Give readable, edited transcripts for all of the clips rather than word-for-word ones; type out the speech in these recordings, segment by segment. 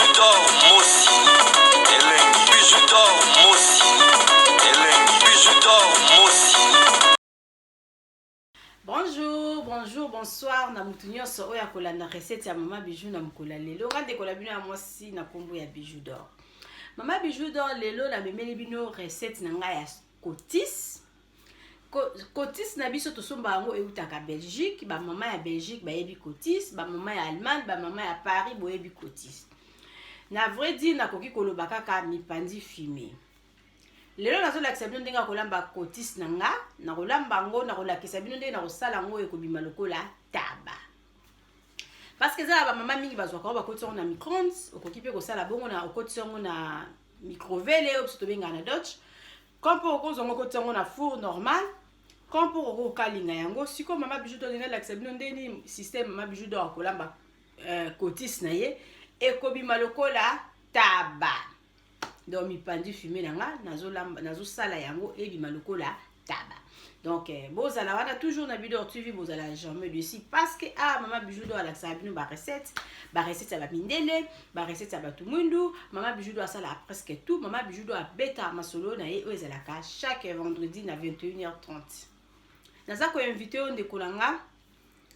Bijou d'or, Mossi. Hélène, bijou d'or, Mossi. Hélène, bijou d'or, Mossi. Bonjour, bonjour, bonsoir. Na mutunyo so oya kolanda recette ya Mama Bijou na mkola lelo. Rande kola bino ya mwasi na kombo ya Bijou d'or. Mama Bijou d'or lelo la memeli bino recette na nga ya cotis. Cotis na biso tosomba yango eutaka Belgique, ba mama ya Belgique ba yebi cotis, ba mama ya Allemagne, ba mama ya Paris bo yebi cotis. Na vrai dire na koki koloba kaka mipandi fumé. Lelo nazo lakisa bino ndenge kolamba cotis na nga, na kolamba ngo na kolakisa bino ndenge na kosala ngo ekobima lokola taba. Parce que za ba mama mingi bazwa ko ba kotisa na micro-ondes, okoki pe kosala bongo na okotisa ngo na microvele ou to benga na Dutch. Comme pour okozo ngo kotisa ngo na four normal, comme pour oko kalinga yango, siko Mama Bijou d'or ndenge lakisa bino ndenge système Mama Bijou d'or kolamba cotis na ye ekobima lokola taba. Donc mipandi fumé nanga nazo sala yango ebima lokola taba. Donc bozala wana toujours na Bijou d'or TV bozala jamais dessus parce que Mama Bijou d'or la sabino ba recette ya ba mindele, ba recette ya ba tumundu, Mama Bijou d'or sala presque tout, Mama Bijou d'or beta masolo na ye ezalaka chaque vendredi na 21h30. Naza ko invité on de kolanga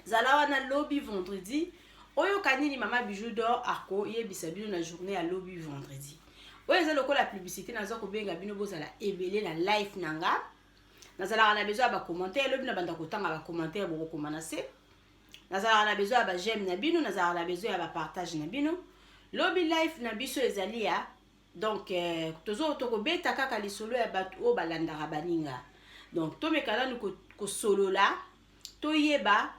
zala wana lobby vendredi oyo kanini Mama Bijou d'or ako yebisa bino na journée à lobby vendredi. Oyo za lokola publicité naza ko benga bino bozala ebele na live nanga. Nazala na besoin ba commentaire lobby na banda kotanga ba commentaire bo komanase. Nazala na besoin ba j'aime na bino, nazala na besoin ba partage na bino. Lobby live na biso ezali ya donc tozo to ko beta kaka lisolo ya batu o balandaka baninga. Donc to mekala ni ko solola to yeba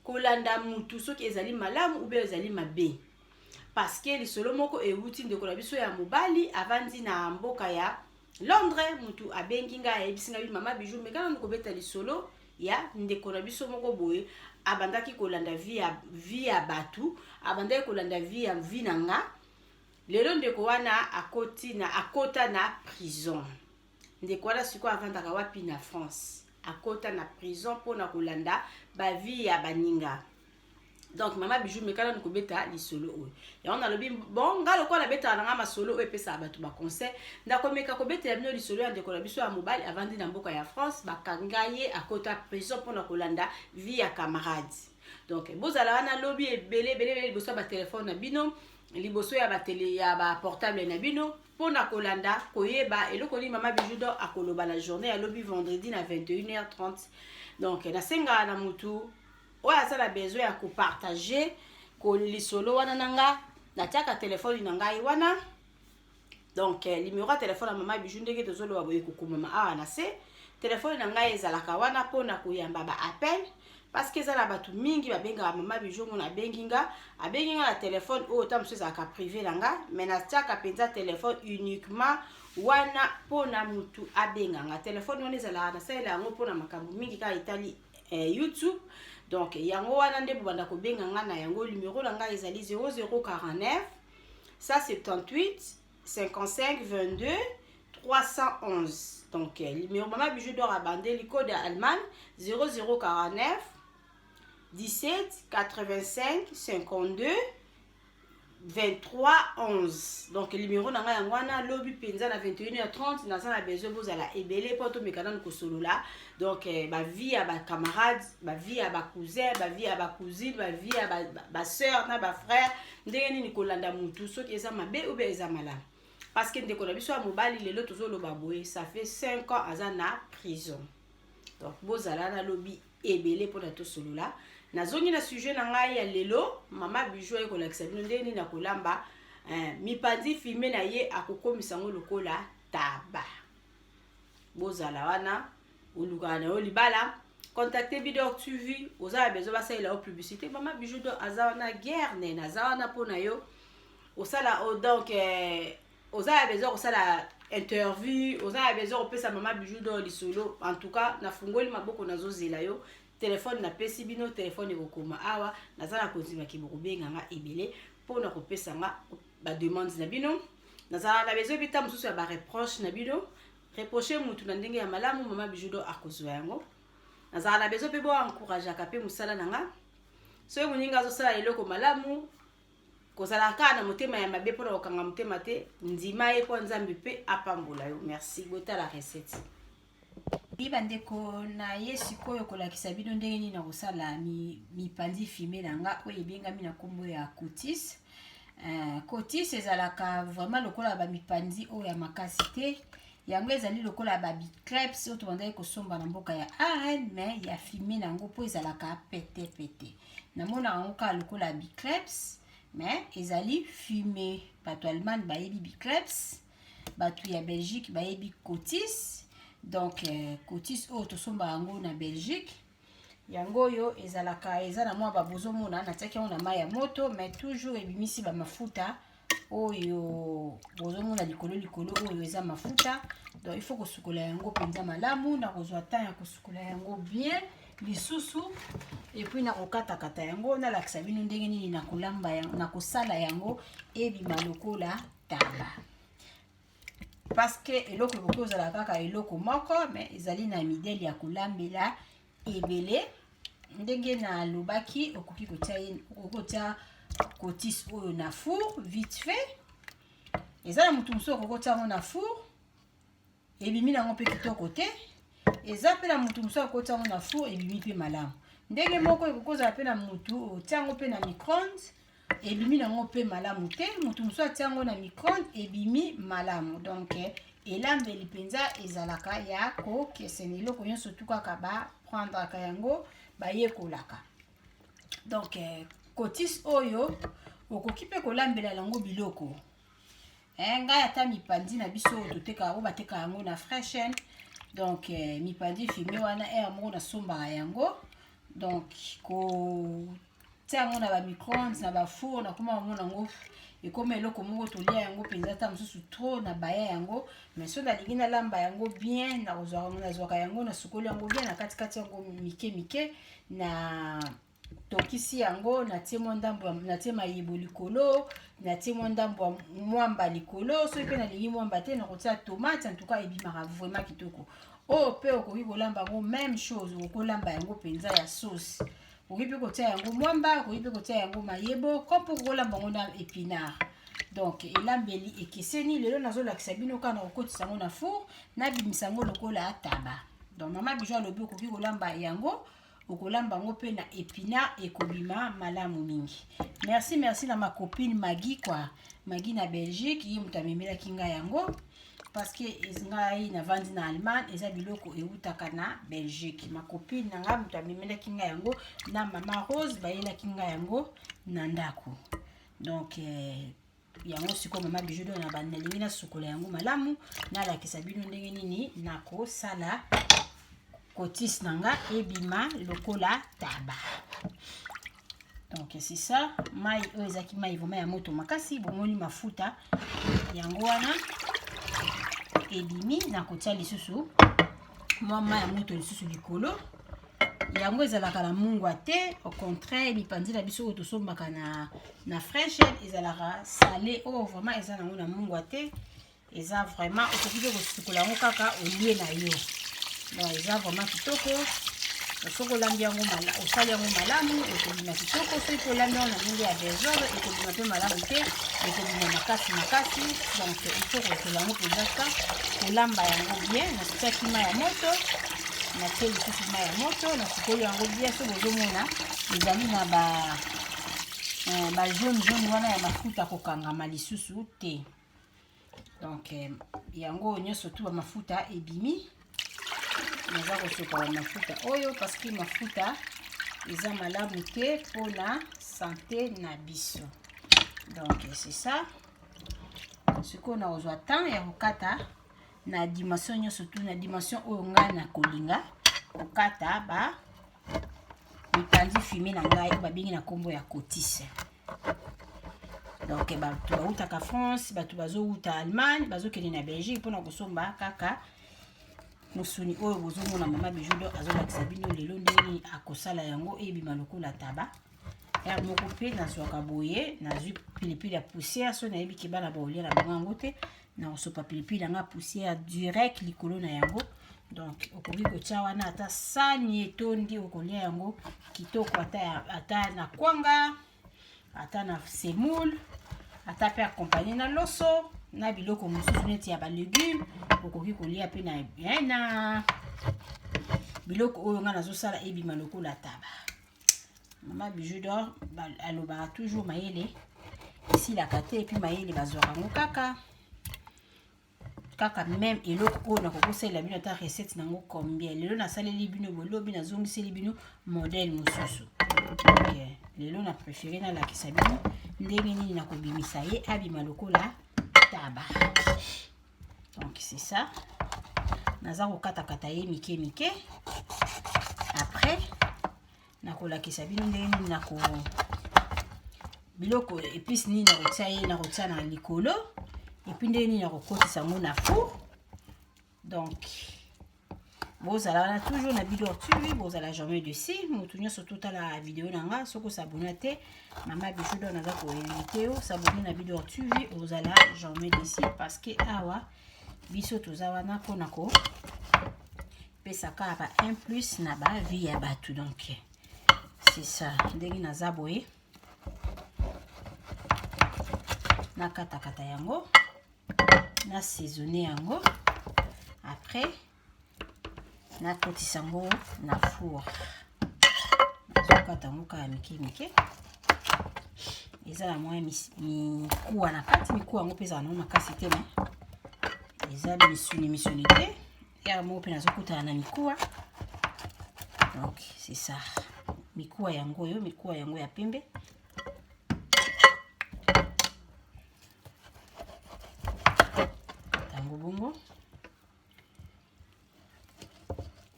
kolanda mutu soki ezali malamu ou bien ezali mabe. Parce que lisolo moko euti ndeko na biso ya mobali avandi na mboka ya Londres mutu abenginga ebisinga bi Mama Bijou mekala ni ko beta lisolo ya ndeko na biso moko boye abandaki kolanda vie ya batu, abandaki kolanda vie nanga. Lelo ndeko wana akota na prison. Ndeko wana siko avandaka wapi na France. Akota na prison pona kolanda ba vie ya baninga. Donc Mama Bijou mekala ni kobeta lisolo oyo. Ya on a lobi bon ngalo ko la beta na masolo oyo pesa batu ba conseil. Ndako meka kobeta bino lisolo ya ndeko na biso ya mobali avandi na mboka ya France bakangaye akota prison pona kolanda vie ya camarade. Donc bozala wana lobi ebele liboso ba téléphone na bino, liboso ya ba télé ya ba portable na bino pona kolanda koyeba eloko ni Mama Bijou d'or akoloba la journée ya lobby vendredi na 21h30. Donc na senga na mutu oya sala besoin ya ko partager ko lisolo wana nanga na tiaka téléphone na ngai wana. Donc numéro ya téléphone ya Mama Bijou ndenge tozolo wa boye kokoma awa na se téléphone na ngai ezalaka wana pona koyamba ba appel parce que ezala batu mingi babenga Mama Bijou mona benginga na téléphone o tamso ezaka privé nanga mais na tiaka penza téléphone uniquement wana pona mutu abenga nga téléphone wana ezala na sala yango pona makambo mingi ka itali YouTube. Donc yango wana nde banda ko benga nga na yango numéro na nga ezali 0049 178 55 22 311. Donc numéro Mama Bijou d'or abandé le code allemand 0049 17 85 52 23 11. Donc le numéro na nga yango wana lobby penza na 21h30 na sana besoin bozala ebele poto mekana ko solola. Donc ba vie ya ba camarades, ba vie ya ba cousin, ba vie ya ba cousine, ba vie ya ba sœur na ba frère ndenge nini kolanda mutu soki eza mabe ou bien eza malamu. Parce que ndeko na biso ya mobali lelo tozolo baboye ça fait 5 ans aza na prison. Donc bozala na lobby ebele poto to solola. Nazongi na sujet na ngai ya lelo Mama Bijou e kolakisa bino ndeni na kolamba mipandi filmé na ye akokomisa ngo lokola taba. Bozala wana oluka na olibala contacter Bijou d'or TV oza bezo ba sala o publicité Mama Bijou d'or aza na guerre ne naza na pona yo osala donc oza bezo osala interview oza bezo opesa Mama Bijou d'or lisolo en tout cas na fungoli maboko nazo zela yo téléphone na pesi bino téléphone ekokoma awa nazala konzima kiboko benga nga ebele pona kopesa nga ba demande na bino nazala na besoin bita mususu ya ba reproche na bino reprocher mutu na ndenge ya malamu Mama Bijou d'or akozwa yango nazala na besoin pe bo encourager ka pe musala nanga so muninga zo sala eloko malamu kozalaka na motema ya mabe mpona kokanga motema te ndima ye mpo nzambe mpe apambola yo. Merci botala recette. Bandeko na ye sikoyo kolakisa bino ndenge nini na kosala mipandi fume na nga oyo ebengami na nkombo ya cotis. Cotis ezalaka vraiment lokola bamipandi oyo ya makasi te, yango ezali lokola babicreps oyo tobandaki kosomba na mboka ya arène, mais ya fume na yango mpo ezalaka pete pete. Namona yango kaka lokola bicreps, mais ezali fume. Bato Allemagne bayebi bicreps, bato ya Belgique bayebi cotis. Donc cotis oyo tosomba yango na Belgique, yango yo ezalaka eza na mwa babozo mona natiaki yango na mai ya moto, mais toujours ebimisi ba mafuta oyo bozo mona likolo oyo eza mafuta. Donc il faut kosukola yango penza malamu na kozwa temps ya kosukola yango bien lisusu, et puis na kokata kata yango na lakisa bino ndenge nini na kolamba yango na kosala yango ebima lokola taba. Parce que eloko ekoki ozala kaka eloko moko, mais ezali na midele ya kolambela ebele. Ndenge na lobaki okoki kotia cotis oyo na four vite fait. Eza na mutu mosusu okoki yango na four ebimi nango mpe kitoko te. Eza mpe na mutu mosusu okoki yango na four ebimi mpe malamu. Ndenge moko ekoki ozala mpe na mutu otia yango mpe na micro-ondes ebimi nango mpe malamu te, mutu mosusu atia yango na micro-ondes ebimi malamu. Donc elambeli penza ezalaka ya kokeseni eloko nyonso tu kaka baprendaka yango bayekolaka. Donc cotis oyo okoki mpe kolambela yango biloko. Ngai ata mipandi na biso oyo toteka oyo bateka yango na Freshen. Donc mipandi fume wana air moko nasombaka yango. Donc tia yango na ba micro-ondes na ba four na koma mona yango ekoma eloko moko tolia yango penza ta mosusu trop na baya yango. Mais so nalingi nalamba yango bien na kozwaka yango na sukoli yango bien na katikati yango mike mike na tokisi yango na tie ndambo na tie mayebo likolo na tie ndambo mwamba likolo. So pe nalingi mwamba te na kotia tomate en tout cas ebimaka vraiment kitoko. Oh pe okoki kolamba yango même chose okolamba yango penza ya sauce. Okoki pe kotia yango mwamba, okoki pe kotia yango mayebo, kompo kolamba yango na épinard. Donc elambeli ekeseni lelo nazolakisa bino kana okotisa yango na four na bimisa yango lokola taba. Donc mama Bijou alobi okoki kolamba yango, okolamba yango pe na épinard ekobima malamu mingi. Merci na ma copine Maggie quoi. Maggie na Belgique, yi mutu amemelaki ngai yango parce que ngai na vandi na Allemagne eza biloko eutaka na Belgique. Ma copine na ngai mutu amemelaki ngai yango na mama Rose bayelaki ngai yango na ndako. Donc yango siko mama Bijou na bandalingi na sukola yango malamu na lakisa bino ndenge nini na kosala cotis nanga ebima lokola taba. Donc c'est ça, mai ezaki mai vraiment ya moto makasi bomoni mafuta yango wana ebimi na kotia lisusu mwa mai ya moto lisusu likolo. Yango ezalaka na mungwa te, au contraire mipandi na biso oyo tosombaka na Freshen ezalaka salé oyo vraiment eza nango na mungwa te. Eza vraiment okoki pe kosukola yango kaka olie na yo. Donc eza vraiment kitoko. Soko olambi yango malamu, osali yango malamu ekobima kitoko. Soki olambi yango na ndenge ya désordre ekobima mpe malamu te, ekobima makasi. Donc il faut kosola yango penza kolamba yango bien. Natiaki mai ya moto, natie lisusu mai ya moto, nasikoli yango bien. So bozomona ezali na ba jaune wana ya mafuta kokangama lisusu te. Donc yango nyonso tu ba mafuta ebimi. Naza kosopa ba mafuta oyo parce que mafuta eza malamu te pona santé na biso. Donc c'est ça. Siko na ozwa temps ya kokata na dimension nyonso tu na dimension oyo ngai na kolinga kokata ba mipandi fume na ngai babengi na kombo ya cotis. Donc bato bautaka France, bato bazouta Allemagne, bazokende na Belgique pona kosomba kaka musuni oyo bozomona mama Bijou azolakisa bino lelo ndenge akosala yango ebima lokola taba. Er moko pe nazwaka boye nazwi pilipili ya poussière so nayebi ke bana baolia na bango yango te na kosopa pilipili yanga poussière direct likolo na yango. Donc okoki kotia wana ata sani etondi okolia yango kitoko ata na kwanga ata na semoule, ata pe accompagner na loso na biloko mosusu neti ya ba légumes okoki kolia pe na biloko oyo nga nazosala ebima lokola taba. Mama Bijou d'Or alobaka toujours mayele esilaka te, epi mayele bazwaka yango kaka même eloko oyo nakokosalela bino ata recette nango combien. Lelo nasaleli bino bolobi nazongiseli bino modèle mosusu. Lelo na préféré nalakisa bino ndenge nini nakobimisa ye abima lokola taba. Donc c'est ça. Naza kokatakata ye mike. Après nakolakisa bino ndenge nini nako biloko épice nini nakotia na likolo epi ndenge nini nakokotisa yango na four. Donc bozala wana toujours na Bidor TV, bozala jamais dessus. Motu nyonso totala video nanga soko s'abonner te Mama Bijou d'Or naza ko invité o s'abonner na Bidor TV, bozala jamais dessus parce que awa biso toza wana pona ko pesaka ba un plus na ba vie ya batu. Donc c'est ça ndenge naza boye na katakata yango na saisonner yango. Après na kotisa yango na four nazokata yango kaka mike eza na mwa mikuwa na kati. Mikuwa yango mpe ezala nango makasi te me eza misuni te ya moko mpe nazokutana na mikuwa. Donc c'est ça mikuwa yango ya pembe. Tango bongo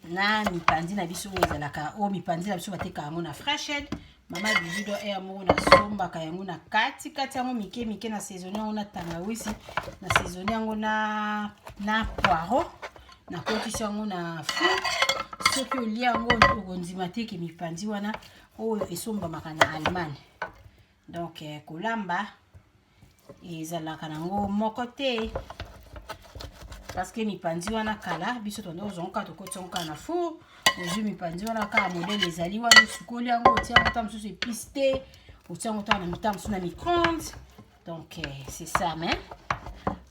na mipandi na biso ezalaka o mipandi na biso bateka yango na Fresh'Aid. Mama Bijou d'Or yango na sombaka yango na kati yango mike na saisonner yango na tangawizi, na saisonner yango na poireau, na kotisi yango na four. Soki olia yango okondima te ke mipandi wana oyo esombamaka na Allemagne. Donc kolamba ezalaka nango moko te parce que mipandi wana kala biso tondo zonka tokotsonka na four. Ozu mipandi wana kala modèle ezali wana sukoli yango otia yango ta mosusu épice te, otia yango ta na mita mosusu na micro-ondes. Donc c'est ça mais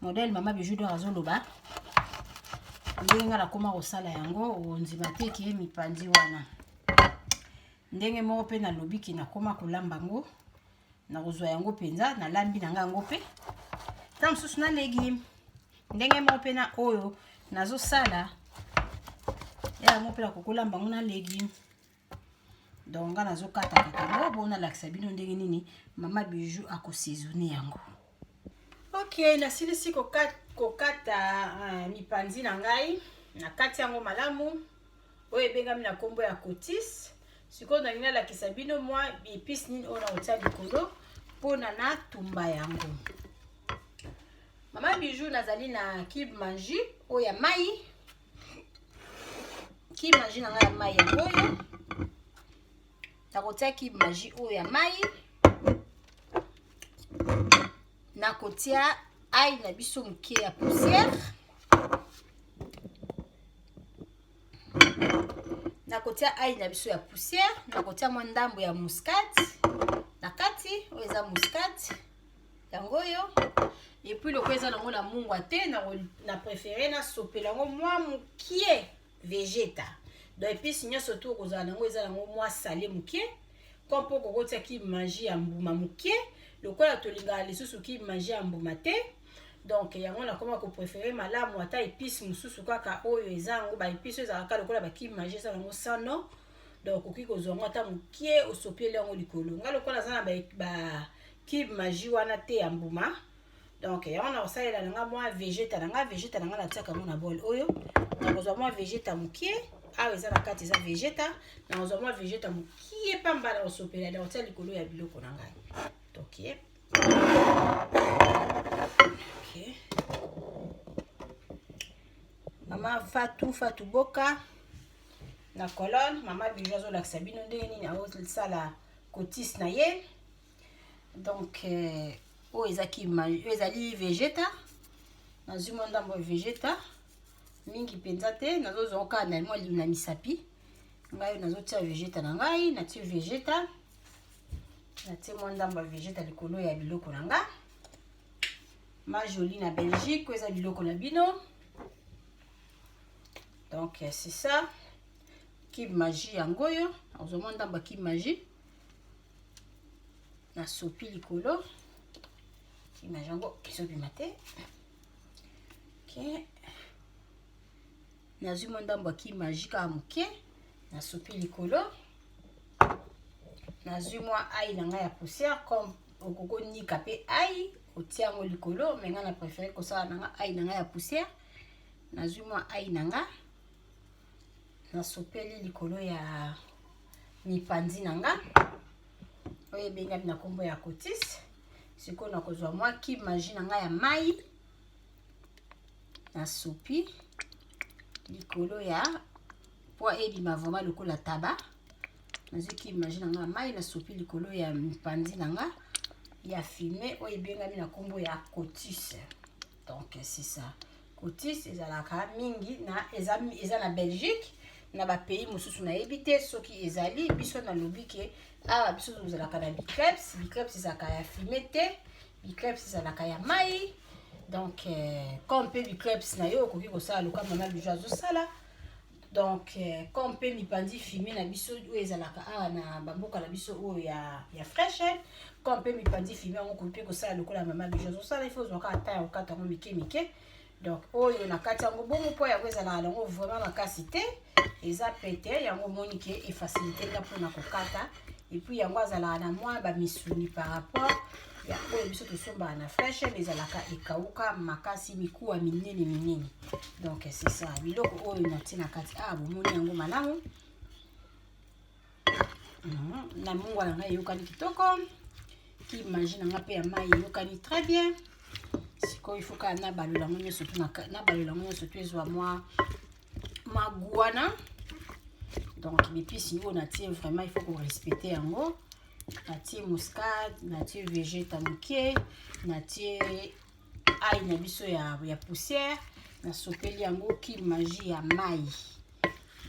modèle Mama Bijou d'Or azoloba ndenge nga nakoma kosala yango ondima te ke mipandi wana ndenge moko mpe nalobi ke nakoma kolamba yango nakozwa yango mpenza nalambi na nga yango mpe ta mosusu na légume ndenge moko mpe na oyo nazosala yango mpe nakokolamba yango na légume. Donc nga nazokatakata yango mpona nalakisa bino ndenge nini Mama Bijou akosaisonner yango. Ok, nasilisi kokata mipandi na ngai na kati yango malamu oyo ebengami na kombo ya cotis. Sikoyo nalingi nalakisa bino mwa épice nini oyo nakotia likolo mpona na tumba yango. Mama Bijou nazali na Cube Magie oyo ya mai. Cube Magie na ngai ya mai yango oyo nakotia Cube Magie oyo ya mai. Nakotia ail na biso moke ya poussière. Nakotia ail na biso ya poussière. Nakotia mwa ndambo ya muscade na kati oyo eza muscade yango oyo. Et puis loko eza nango na mungwa te na préféré na sopela yango mwa mokie végéta. Donc épice nyonso to kozala nango eza nango mwa salé mokie kompo kokotia Cube Magie ya mbuma mokie lokola tolingaka lisusu Cube Magie ya mbuma te. Donc yango nakoma ko préférer malamu ata épice mosusu kaka oyo eza ngo ba épice ezalaka lokola ba Cube Magie eza nango sano. Donc okoki kozwa ngo ata mokie osopeli yango likolo nga lokola za na ba Cube Magie wana te ya mbuma. Donc yango na kosalela nanga mwa végéta nanga natiaka ngo na bol oyo nakozwa mwa végéta mokie awa eza na kati eza végéta nakozwa mwa végéta mokie pamba na kosopela na kotia likolo ya biloko na ngai. Ok. Mama Fatou Boka na colonne Mama Bijou azolakisa bino ndenge nini azosala cotis na ye. Donc oyo ezali végéta nazwi mwa ndambo ya végéta mingi mpenza te nazozwa kaka na mwa na misapi ngai nazotia végéta na ngai natie végéta natie mwa ndambo ya végéta likolo ya biloko na nga. Ma jolie na Belgique eza biloko na bino. Donc c'est ça. Cube Magie yango yo, ozomona ndamba Cube Magie. Na sopi likolo. Cube Magie yango esopi mate. OK. Nazwi mo ndamba Cube Magie ka moke na sopi likolo. Nazwi mwa ail na nga ya poussière comme okoko nika pe ail otia ngo likolo, mais nga na préféré ko sala na nga ail na nga ya poussière. Nazwi mwa ail na nga na sopeli likolo ya mipanzi na nga. Oye benga na kombo ya cotis. Siko na kozwa mwa Cube Magie na nga ya mai na sopi likolo ya po ebima vraiment lokola taba. Nazwi Cube Magie na nga mai na sopi likolo ya mipanzi na nga ya fumé oyo ebengami na kombo ya cotis. Donc c'est ça. Cotis ezalaka mingi na eza na Belgique na ba pays mosusu na ebité soki ezali biso na lobi ke biso tozalaka na bicreps ezalaka ya fumé te, bicreps ezalaka ya mai. Donc comme pe bicreps na yo okoki kosala loka mama bijou azosala. Donc comme pe mipandi fumé na biso oyo ezalaka na bamboka na biso oyo ya fraîche, comme pe mipandi fumé on okoki kosala lokola mama bijou azosala, il faut zoka ata ya okata ngo mike. Donc oyo na kati yango bongo po ya kozala nango vraiment makasi te, eza pete yango moni ke e facilité nga mpona kokata. Et puis yango azala na mwa ba misuni par rapport ya oyo biso tosombaka na fraîche ezalaka ekauka makasi mikuwa minene. Donc c'est ça biloko oyo natie na kati bomoni yango malamu. Na mungu na ngai yokani kitoko. Cube Magie na nga pe ya mai yokani très bien. Siko il faut ka na balola ngo surtout na balola ngo surtout ezwa mwa maguana. Donc l'épice niveau natie vraiment il faut qu'on respecte yango. Natie muscade, natie végéta moke, natie ail na biso ya poussière, na sopeli yango Cube Magie ya mai.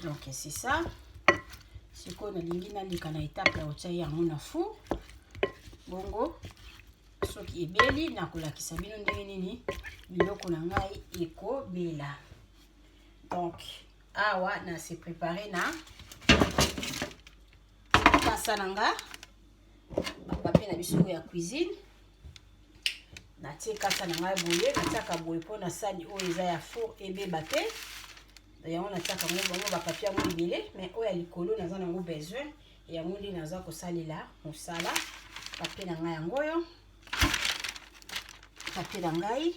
Donc c'est ça. Siko na lingi na lika na étape ya otia yango na four. Bongo soki ebeli na kolakisa bino ndenge nini biloko na ngai ekobela. Donc awa na se préparer na kasa na nga papier na biso ya cuisine. Natie kasa na ngai boye, natiaka boye po na sali oyo eza ya four ebeba te. Yango natiaka ngo bongo ba papier yango ebele, mais oyo ya likolo naza nango besoin yango nde naza kosalela mosala. Papier na ngai yango yo, papier na ngai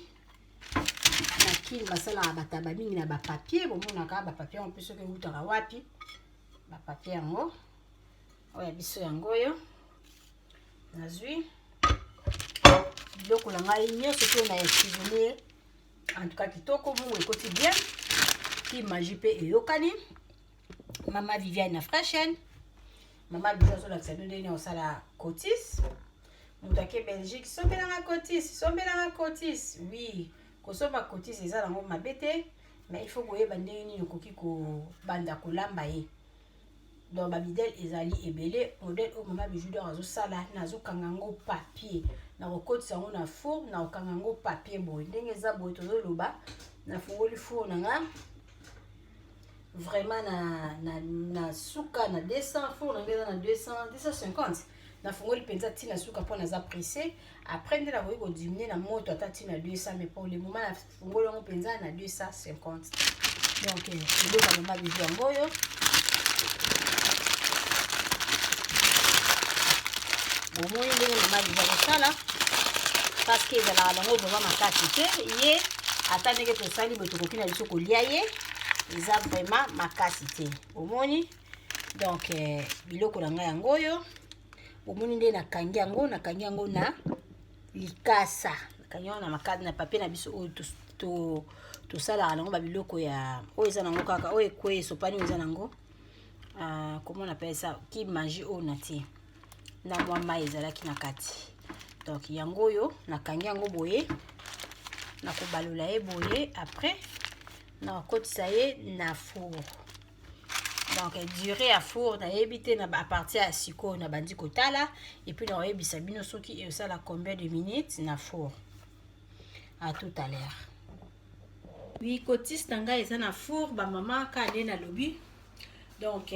na kili basala bataba mingi na ba papier, bomonaka ba papier on peut soki utaka wapi ba papier yango oya biso yango yo. Nazwi biloko na ngai nyonso pe na cuisiner en tout cas kitoko mungu ekoti bien. Cube Magie pe eyokani. Mama Viviane na fraîche. Mama bijou azolakisa bino ndenge osala cotis. Moto ake Belgique sombelanga cotis. Oui, kosomba cotis eza nango mabe te, mais il faut koyeba ndenge nini okoki kobanda kolamba ye. Donc babidel ezali ebele, modèle oyo mama bijou d'or azosala nazokanga ngo papier na kokotisa yango na four na kokanga ngo papier boye ndenge eza boye tozoloba na fungoli four na nga vraiment na suka na 200 four na ngeza na 250 na fungoli penza tina suka po naza pressé. Après nde na koyi ko diminuer na moto ata tina 200, mais pour le moment na fungoli yango penza na 250. Donc biloko mama bijou yango yo. Bomoni ndenge mama bijou akosala parce que ezalaka nango vraiment makasi te ye ata ndenge tosali boye tokoki na biso kolia ye eza vraiment makasi te omoni. Donc biloko na ngai yango yo omoni nde nakangi yango na likasa, nakangi yango na makasi na papier na biso oyo tosalaka nango babiloko ya oyo eza nango kaka oyo ekwe esopani oyo eza nango comment on appelle ça Cube Magie oyo natie na mwa mai ezalaki na kati. Donc yango yo nakangi yango boye na kobalola ye boye. Après na kotisa ye na four Donc durée à four na éviter na à partir à siko na bandi kotala et puis na yebisa bino soki ça la combien de minutes na four. À tout à l'heure. Oui, cotis nanga eza na four ba maman ka nde na lobi. Donc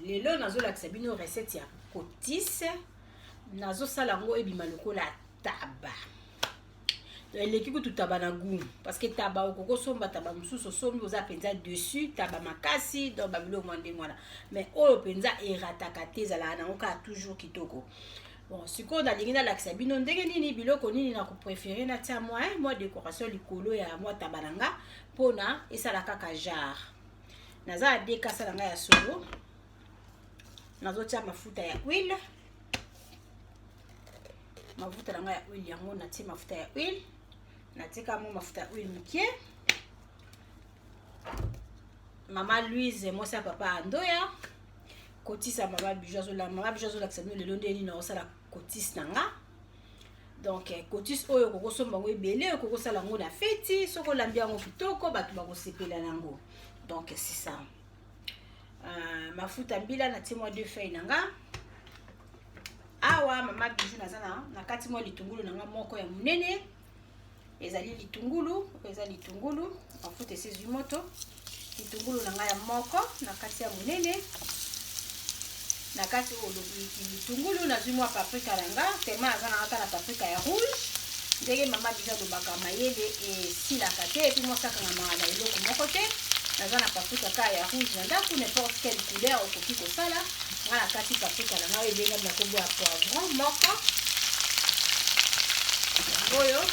lelo nazo lakisa bino recette ya cotis. Nazo sala ngo ebima lokola taba. Eleki kutu taba na goût parce que taba okoko somba taba mususu sombi oza penza dessus taba makasi donc babilo mwande mwana mais oyo penza erataka te ezala na oka toujours kitoko. Bon siko na lingi na lakisa bino ndenge nini biloko nini na ko préférer na tia moi décoration likolo ya moi taba nanga pona esala kaka jar. Naza deka sala nga ya solo. Nazo tia mafuta ya huile. Mafuta nanga ya huile yango na tia mafuta ya huile. Natika mo mafuta huile mukie. Mama Louise moi sa papa andoya. Kotisa mama Bijou la mama Bijou la kisano le londe ni na osala kotis nanga. Donc kotis oyo koko somba ngo ebele koko sala ngo na feti soko lambia ngo kitoko batu ba ko sepela nango. Donc c'est ça. Mafuta mbila na timwa 2 feuilles nanga. Awa mama Bijou nazana na kati mo litungulu nanga moko ya munene. Ezali litungulu, mafuta esezi moto. Litungulu nanga ya moko na kati ya munene. Na kati litungulu nazimwa paprika nanga, tema azana ata na paprika ya rouge. Ndenge mama Bijou lobaka mayele e silaka te et puis mo saka na mala eloko moko te. Nazana paprika ka ya rouge na ndaku n'importe quelle couleur okoki kosala. Ngala kati paprika nanga ebenga na kombo ya poivron moko. Oyo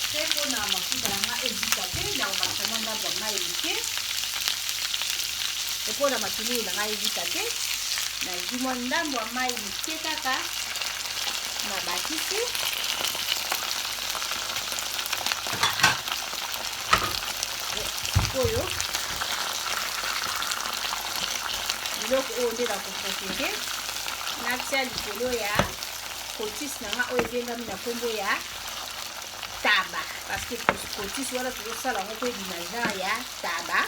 Seko na mafuta nanga ezika te na omakama ndambo ya mai mike. Epo na matululu nanga ezika te na zimwa ndambo ya mai mike kaka na bakisi. Oyo biloko oyo nde bakopréféré natia likolo ya cotis nanga oyo ebengami na kombo ya taba parce que cotis wana tozosala ngo mpe binajan ya taba.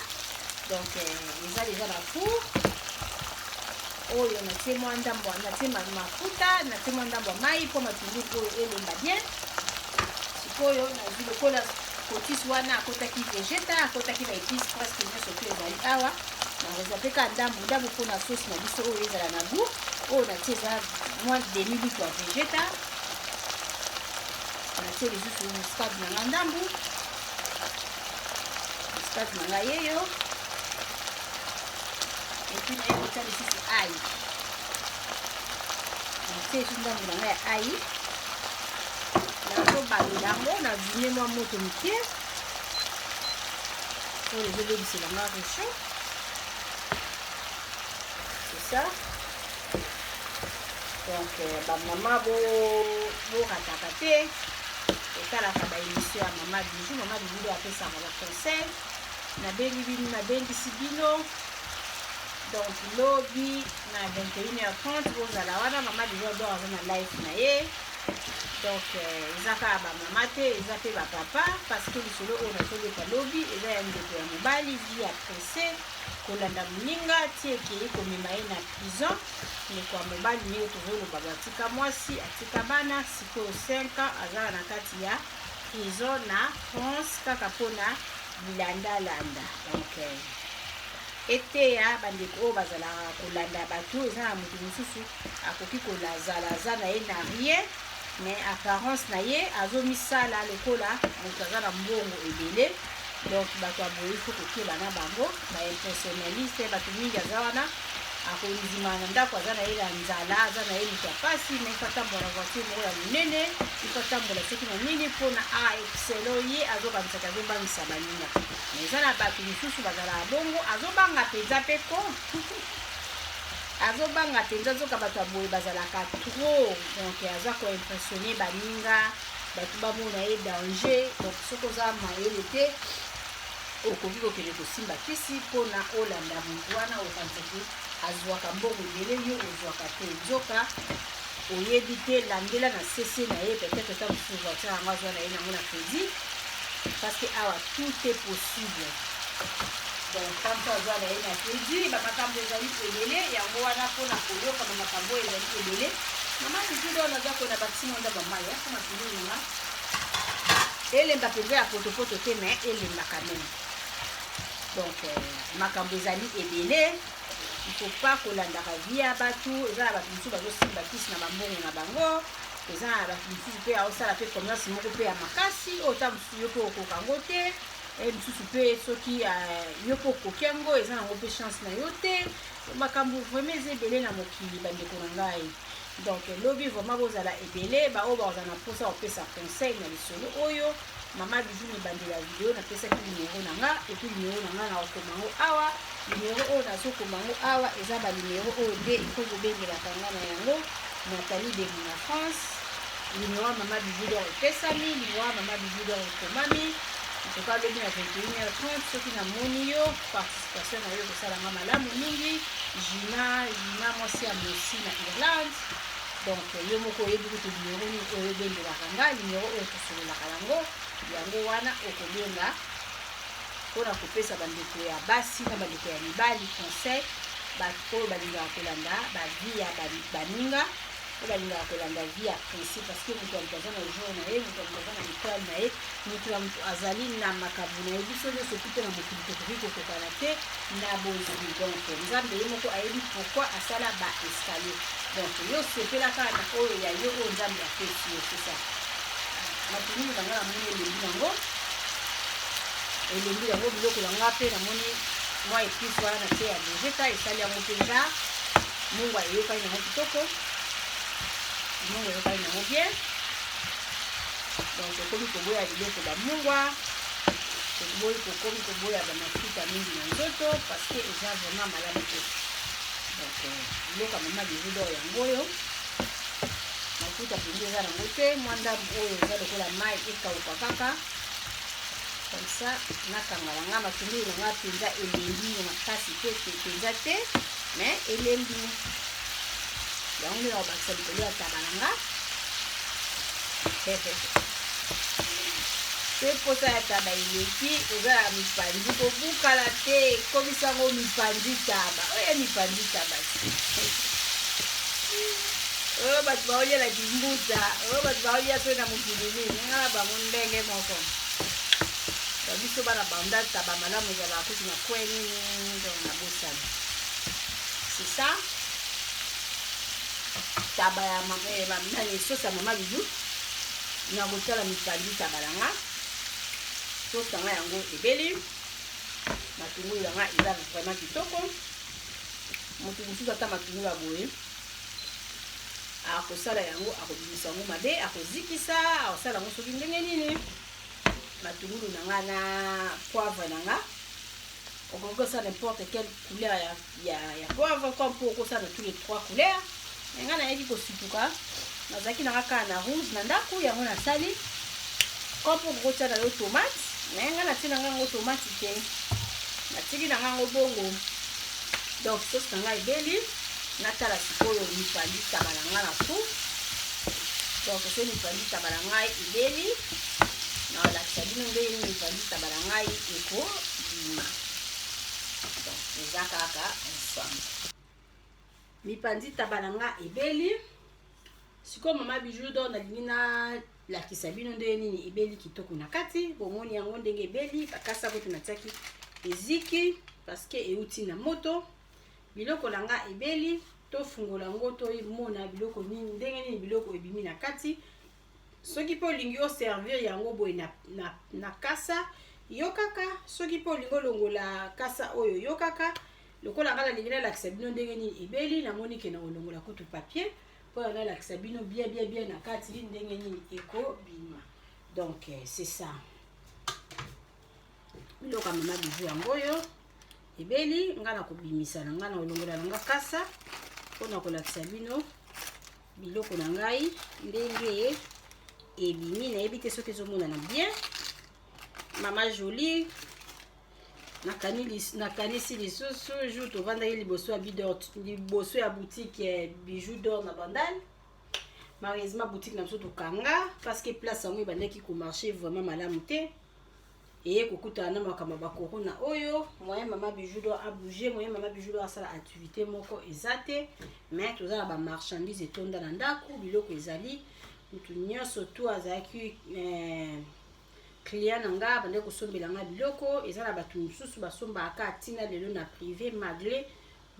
Donc eza déjà na four oyo natie mwa ndambo natie mafuta natie mwa ndambo mai mpo matungulu oyo elemba bien. Sikoyo nazwi lokola cotis wana akotaki vegeta akotaki ba épice presque nyonso mpe ezali awa nakoza mpe ka ndambo mpona sauce na biso oyo ezala na goût oyo natie eza mwa demi litre ya vegeta. Natie lisusu muscade nanga ndambu muscade nanga yeyo epuis naye kotia lisusu ai natie lisusu ndambu nanga ya ai nazobalela yango na vine mwa moto moke oyo ezobebisela nga réchaud. C'est ça. Donc bamama borataka te etalaka baémission ya mama Bijou apesaka baconseil nabengisi bino. Donc lobi na 21h30 bozala wana mama Bijou ador aza na live na ye. Donc eza kaka bamama te eza mpe bapapa parce que lisolo oyo nazoleka lobi eza ya ndeko ya mobali vi ya presse kolanda moninga ti ekei komema ye na prison. Ndeko ya mobali ye tozoloba batika mwasi atika bana sikoyo 5 ans azala na kati ya prison na France kaka mpona bilandalanda. Donc eteya bandeko oyo bazalaka kolanda bato eza na moto mosusu akoki kolazalaza na ye na rien mais apparence na ye azomisala lokola moto aza na mbongo ebele. Donc bato aboyi fo kokeba na bango baimpressionnaliste bato mingi aza wana akolizima na ndako aza na ye na nzala aza na ye moto ya pasi na ifatambola voiture moko ya monene ifatambola soki na nini mpona excelo ye azokanisaka azobangisa baninga. Mais eza na bato mosusu bazalaka bongo azobanga mpenza mpe ko azobanga mpenza zoka bato ya boye bazalaka trop. Donc aza koimpressionne baninga bato bamona ye danger. Donc soki oza mayele te okoki kokende kosimba kisi mpona olanda moto wana okanisaki azwaka mbongo ebele yo ozwaka te nzoka oyebi te landela na sese na ye peut-être ta mosusu voiture yango azwa na ye nango na crédit parce que awa tout est possible. donc tanto aza na ye na crédit bamakambo ezali ebele yango wana mpona koyoka bamakambo ezali ebele mama bijou d'or naza kona batima nda bamai yaka matulu nanga elemba mpenza ya potopoto te mais elembaka meme donc makambo ezali ebele il faut pas kolandaka vie ya bato eza na bato mosusu bazosimba kisi na bambongo na bango eza na bato mosusu mpe aosala mpe commerce moko mpe ya makasi oyo ta mosusu yo mpe okoka yango te mosusu mpe soki yo mpe okoki yango eza nango mpe chance na yo te makambo vraiment eza ebele na mokili bandeko na ngai donc lobi vraiment bozala ebele baoyo bazala na mposa kopesa conseil na lisolo oyo mama bijou mibandela video napesaki numero na nga epuis numero na nga na okoma yango awa numero oyo nazokoma yango awa eza banumero oyo nde ifo bobengelaka nga na yango Nathalie Bengi na France numero ya mama bijou d'or epesami numero ya mama bijou d'or ekomami ntoka lobi na 21h30 soki namoni yo participation na yo kosalanga malamu mingi Gina mwasi ya mosi na Irlande donc yo moko oyebi kutu numero nini oyo obengelaka nga numero oyo tosololaka yango wana okobenga mpona kopesa bandeko ya basi na bandeko ya mibali conseil bato oyo balingaka kolanda bavie ya baninga oyo balingaka kolanda vie ya principe parce que moto ya moto aza na jour na ye moto ya moto aza na étoile na ye moto ya moto azali na makambo na ye biso nyonso kupe na mokili tokoki kokokana te na bozwi donc nzambe ye moko ayebi pourquoi asala baescalier donc yo sepelaka na oyo ya yo oyo nzambe apesi yo sesa matungulu na nga namoni elembi yango biloko na nga mpe namoni mwa épice wana na te ya bojeta esali yango mpenza mungu eyokani yango kitoko mungu eyokani yango bien donc ekomi koboya biloko bamungwa kokomi koboya bamafuta mingi na nzoto parce que eza vraiment malamu te donc biloko ya mama bijou d'or yango oyo mafuta mpenza eza nango te mwa ndambu oyo eza lokola mai ekauka kaka comme ça nakangala nga matungulu na nga mpenza elembi makasi te mpenza te mais elembi yango nde nakobakisa likolo ya taba na nga pe posa ya taba eleki eza ya mipanzi kobukala te ekomisango mipanzi taba oyo mipanzi taba oyo bato baoliela kimbuta oyo bato baolia mpe na mokili nini nga na bango ndenge moko biso bana banda taba malamu ezalaka kuti na kweni na bosani c'est ça taba ya sosi ya mama bijou na kotala mipandi taba na nga sosi na nga yango ebeli matungulu na nga eza vraiment kitoko motu mosusu ata matungulu ya boye akosala yango akobimisa yango mabe akozikisa akosala yango soki ndenge nini matungulu na nga na poivre na nga okoki kosala n'importe quelle couleur ya poivre comme mpo okosala tous les 3 couleurs me nga nayeki kosupuka nazalaki na nga kaka na rouge na ndako yango nasali comme mpo kokotia na yo tomate me nga natie na nga yango tomate te natiki na nga yango bongo donc sosi na nga ebeli natala sikoyo mipandi taba na nga na fu donc so mipandi taba na ngai ebeli naolakisa bino ndenge mipandi taba na ngai ekobima donc eza kaka ensemble mipandi taba na nga ebeli sikoyo mama bijou d'or nalingi nalakisa bino ndenge nini ebeli kitoko na kati bomoni yango ndenge ebeli bakasa kote natiaki eziki parce que euti na moto biloko na nga ebeli tofungola yango tomona biloko nini ndenge nini biloko ebimi na kati soki mpe olingi oservir yango boye na kasa yo kaka soki mpe olingi olongola kasa oyo yo kaka lokola nga nalingi nalakisa bino ndenge nini ebeli namoni ke na olongola kutu papier mpo nalakisa bino bien na kati ndenge nini ekobima donc c'est ça biloko ya mama bijou yango oyo ebeli nga na kobimisa na nga na olongola na nga kasa mpona kolakisa bino biloko na ngai ndenge ebimi nayebi te soki ezomonana bien mama jolie nakanisi lisusu jour tovandaki liboso ya boutique bijou d'or na bandal malheureusement boutique na biso tokanga parce que place yango ebandaki komarche vraiment malamu te et kokutana na makambo ba corona oyo moyen Maman Bijou d'Or a bougé moyen Maman Bijou d'Or asala activité moko ezate mais tozala ba marchandise etonda na ndako biloko ezali mutu nyonso tu azaki client nanga bande kosombela nga biloko ezala batu mususu basombaka atina lelo na privé magle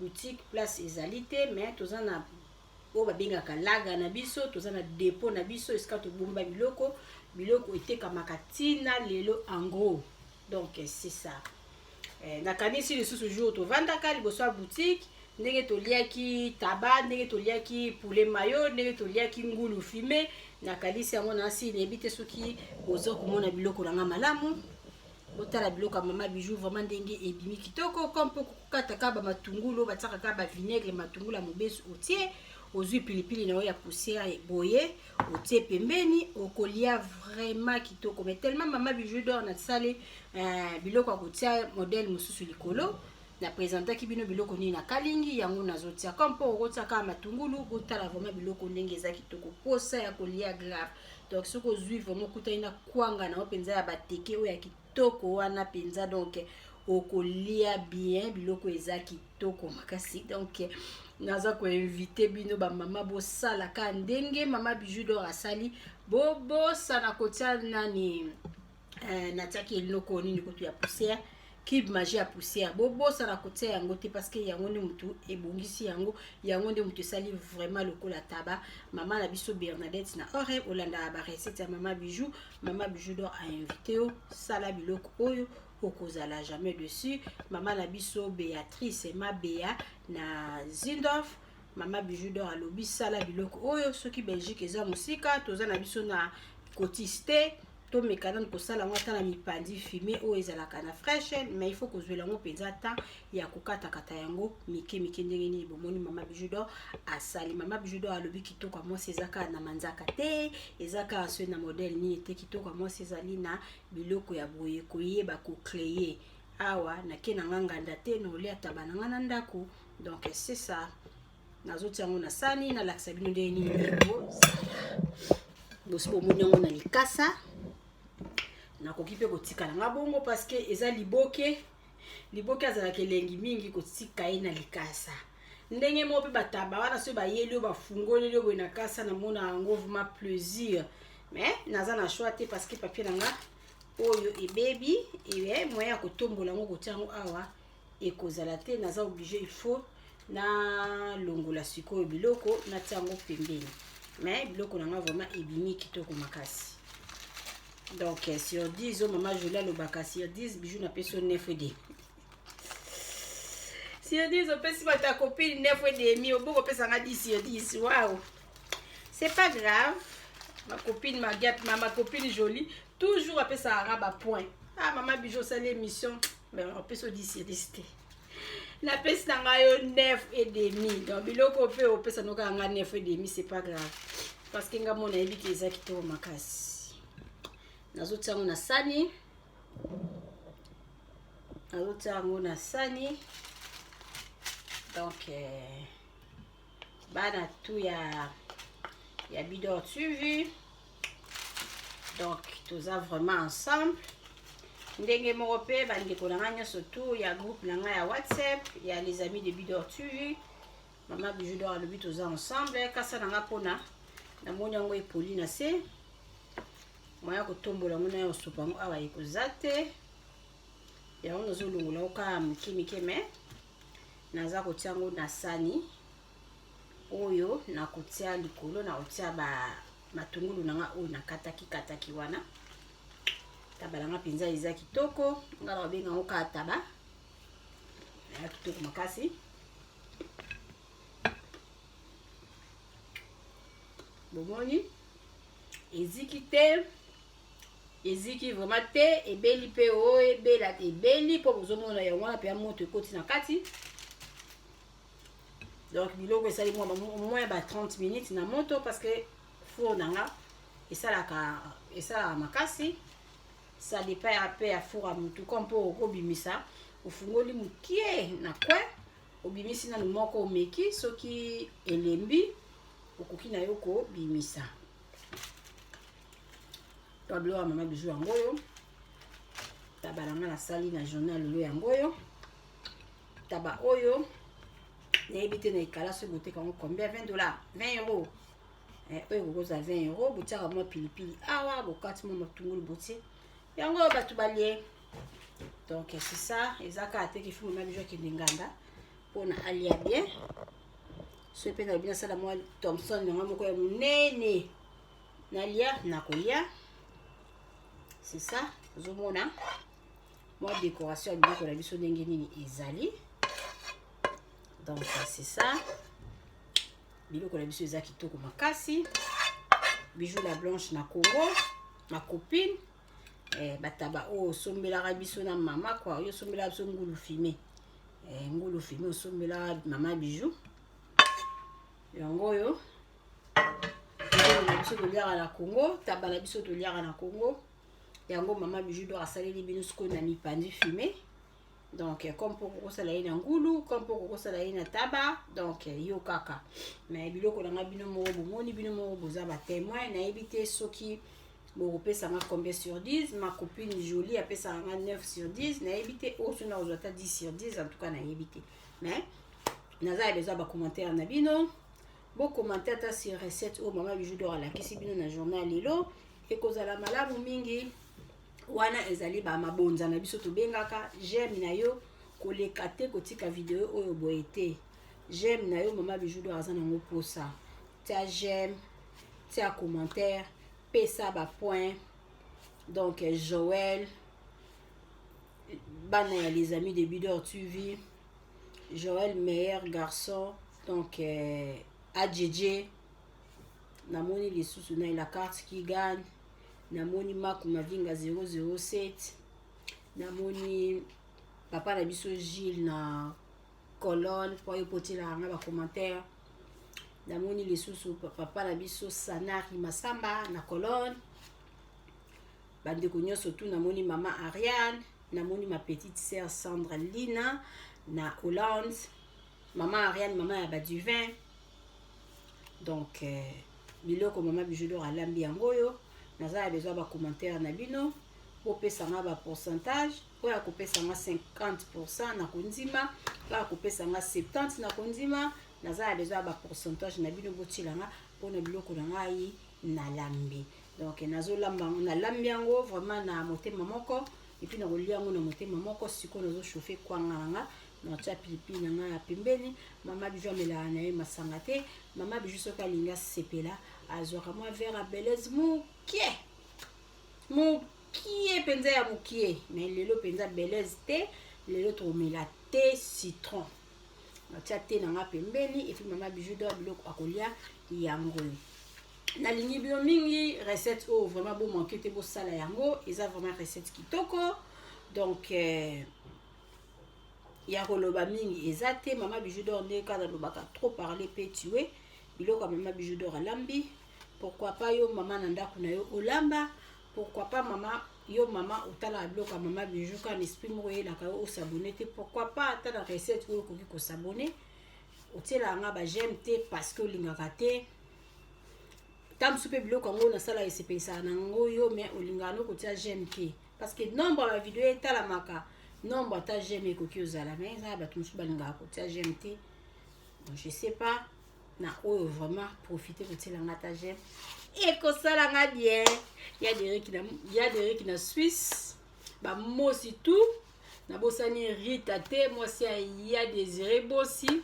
boutique place ezalité mais tozana o babengaka laga na biso tozana dépôt na biso esika tobomba biloko etekamaka tina lelo en gros donc c'est ça nakanisi lisusu jour tovandaka liboso ya boutique ndenge toliaki taba ndenge toliaki poulet mayo ndenge toliaki ngulu fumé nakanisi yango nasi neyebi te soki oza komona biloko nanga malamu otala biloko ya Maman Bijou vraiment ndenge ebimi kitoko comme mpo kokataka bamatungulu batiaka ba vinaigre matungulu ya mobesu otie ozwi pilipili na oyo ya poussière boye otie pembeni okolia vraiment kitoko mais tellement Maman Bijou d'Or na sale biloko ya kotia modèle mosusu likolo na présentaki bino biloko nini na kalingi yango nazotia comme mpo okotiaka matungulu otala vraiment biloko ndenge eza kitoko posa ya kolia grave donc soki ozwi vraiment okutani na kwanga na openza ya bateke oyo ya kitoko wana penza donc okolia bien biloko eza kitoko makasi donc naza ko inviter bino ba mama bosala ka ndenge Maman Bijou d'Or asali bobosa na kotia nani natiaki eloko nini koto ya poussière Kib magie ya poussière bobosa na kotia yango te parce que yango nde mutu ebongisi yango nde mutu esali vraiment lokola taba Maman na biso Bernadette na ore olanda ba recette ya Maman Bijou d'Or a invité o sala biloko oyo okozala jamais dessus Maman na biso Béatrice ma Béa na Zindorf Maman Bijou d'Or alobi sala biloko oyo soki Belgique eza musika toza na biso na Cotiste to mekana ko sala ngata na mipandi fumé o ezalaka na fresh mais il faut que ozwela ngo penza temps ya kokata kata yango mike ndenge ni bomoni Maman Bijou d'Or asali Maman Bijou d'Or alobi kitoko mo sezaka na manzaka te ezaka so na modèle ni te kitoko mo sezali na biloko ya boye koyeba ko créer awa na kena nganda te no lia tabana ngana ndako donc c'est ça nazotia ngo na sani na laksa bino ndenge ni bo bosbo monyango na likasa nakoki pe kotikala nga bongo parce que eza liboke azalaka elengi mingi kotika ye na likasa ndenge mo pe bataba wana so bayeli oyo bafungoli oyo boye na kasa na mona yango vraiment plaisir mais naza na choix te parce que papier nanga oyo ebebi moyen ya kotombola yango kotia yango awa ekozala te naza obligé il faut na longola sikoyo biloko natia yango pembeni mais biloko nanga vraiment ebimi kitoko makasi. Donc sur 10 Maman Jolie alobaka sur 10 Bijou na peso 9,5 sur 10 opesi ba ta copine 9,5 oboko pesa nga 10 sur 10 waouh c'est pas grave ma copine ma copine Jolie toujours apesa araba point Maman Bijou ça l'émission mais on peso 10 sur 10 na pesa nga yo 9,5 donc biloko pe opesa noka nga 9,5 c'est pas grave parce que nga mona yebi ki ezaki to makasi nazotia yango na sani donc bana tu ya Bidor TV donc toza vraiment ensemble ndenge moko pe bandeko na nga nyonso tu ya groupe na nga ya WhatsApp ya les amis de Bidor TV Maman Bijou d'Or alobi toza ensemble kasa na nga mpona namoni yango epoli na se moya kotombola ngo na yo sopa ngo awa ekoza te yango nazolongola oka mike me naza kotia ngo na sani oyo na kotia likolo na kotia matungulu nanga oyo na kataki wana tabala nga pinza eza kitoko ngala babenga ngo ka taba ya kitoko makasi bomoni eziki vraiment te ebeli pe o ebela te ebeli po bozomona yango wana pe ya moto ekoti na kati donc biloko esali moins ba 30 minutes na moto parce que four nanga esalaka makasi ça dépend pe ya four a mutu comme po okobimisa ofungoli mukie na kwe obimisi na moko omeki soki elembi okoki na yo ko bimisa tableau à Maman Bijou yango yo taba nanga na sali na journal lelo yango oyo taba oyo nayebi te na ekala so bote kango combien 20 $, 20 €. Oyo kokoza 20 €, botiaka mwa pilipili awa bokati mwa matungulu botie yango oyo bato balie. Donc c'est ça, ezaka te ki fumu mabi joki ndinganda pona alia bien. So pe na bina sala mwa Thompson nga moko ya munene nalia nakolia. C'est ça, zomona moi décoration bien ko la biso ndenge nini ezali. Donc c'est ça. Biloko la biso ezaki kitoko makasi. Bijou la blanche na Congo, ma copine. Bataba o sombela biso na mama kwa yo sombela biso ngulu fumé. Ngulu fumé o sombela mama Bijou. Yango yo. Biso to liara na Congo, taba la biso to liara na Congo. Yango mama Bijou do asaleli bino sko na mipandi fumé. Donc comme pour kosala ina ngulu, comme pour kosala ina taba, donc yo kaka. Mais biloko na bino mo bomoni bino mo boza ba témoin na ebité soki bo pesa nga combien sur 10, ma copine Jolie a pesa nga 9 sur 10, na ebité oso na ozota 10 sur 10 en tout cas na ebité. Mais naza besoin ba commentaire na bino. Bo commentaire ta sur recette o mama Bijou do ala kisi bino na journal lelo e kozala malamu mingi. Wana ezali ba mabonza na biso to bengaka j'aime na yo koleka te kotika video oyo boete. J'aime na yo mama Bijou do azana ngo posa. Tia j'aime, tia commentaire, pesa ba point. Donc Joël bana ya les amis de Bidor TV. Joël meilleur garçon. Donc AJJ namoni les sous na la carte qui gagne. Namoni Maku Mavinga 007. Namoni papa na biso Gilles na colonne pour y porter la nga ba commentaire. Namoni les sous papa na biso Sanari Masamba na colonne. Bande konyo surtout namoni maman Ariane, namoni ma petite sœur Sandra Lina na Hollande. Maman Ariane, maman ya ba du vin. Donc biloko mama Bijou do alambi yango yo. Naza besoin ba commentaire na bino po pesa nga ba pourcentage oya ko pesa nga 50% na kondima ba ko pesa nga 70 na kondima naza besoin ba pourcentage na bino botila nga pona biloko na ngai na lambi. Donc nazo lamba na lambi yango vraiment na motema moko et puis na kolia yango na motema moko siko nazo chauffer kwanga nga na tia pilipili nga ya pembeni. Mama Bijou amela na ye masanga te. Mama Bijou soka linga sepela azwaka mwa verre à Belaise mukie penza ya mukie mais lelo penza Belaise te lelo tomela te citron na tia te na nga pembeni et puis mama Bijou do biloko akolia yango. Nalingi bio mingi recette o vraiment bo manquer te bo sala yango eza vraiment recette kitoko. Donc ya koloba mingi eza te mama Bijou do ne kada lobaka trop parler pe tuer biloko mama Bijou do alambi. Pourquoi pas yo maman nanda kuna yo olamba, pourquoi pas maman yo maman otala biloko mama Bijou ka esprit mo yela ka o s'abonner te, pourquoi pas ta la recette ko koki ko s'abonner otela nga ba j'aime te parce que lingaka te tam soupe biloko ngo na sala esepesa na ngo yo mais olingano ko tia j'aime te parce que nombre la vidéo etala maka nombre ta j'aime ko ki ozala mais ça ba tout ba lingaka ko tia j'aime te. Donc je sais pas na oyo vraiment profiter de tela ngata j'aime et ko sala nga bien. Il y a des riz qui na Suisse ba mosi tout na bosani Rita te moi si il y a des bosi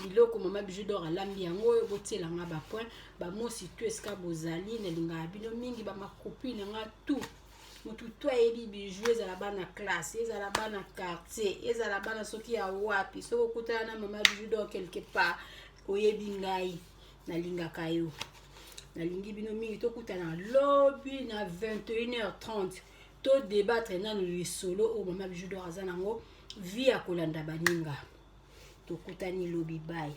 biloko mama Bijou do alambi yango botela nga ba point ba mosi tout eska bozali na linga bino mingi ba ma copine nga tout mutu to ebi Bijou ezala bana classe ezala bana quartier ezala bana soki ya wapi soko kutana na mama Bijou do quelque part oyebi ngai na linga kayo na lingi bino mingi to kutana lobby na 21h30 to débattre na le solo o mama Bijou do azana ngo via kolanda baninga to kutani lobby bye.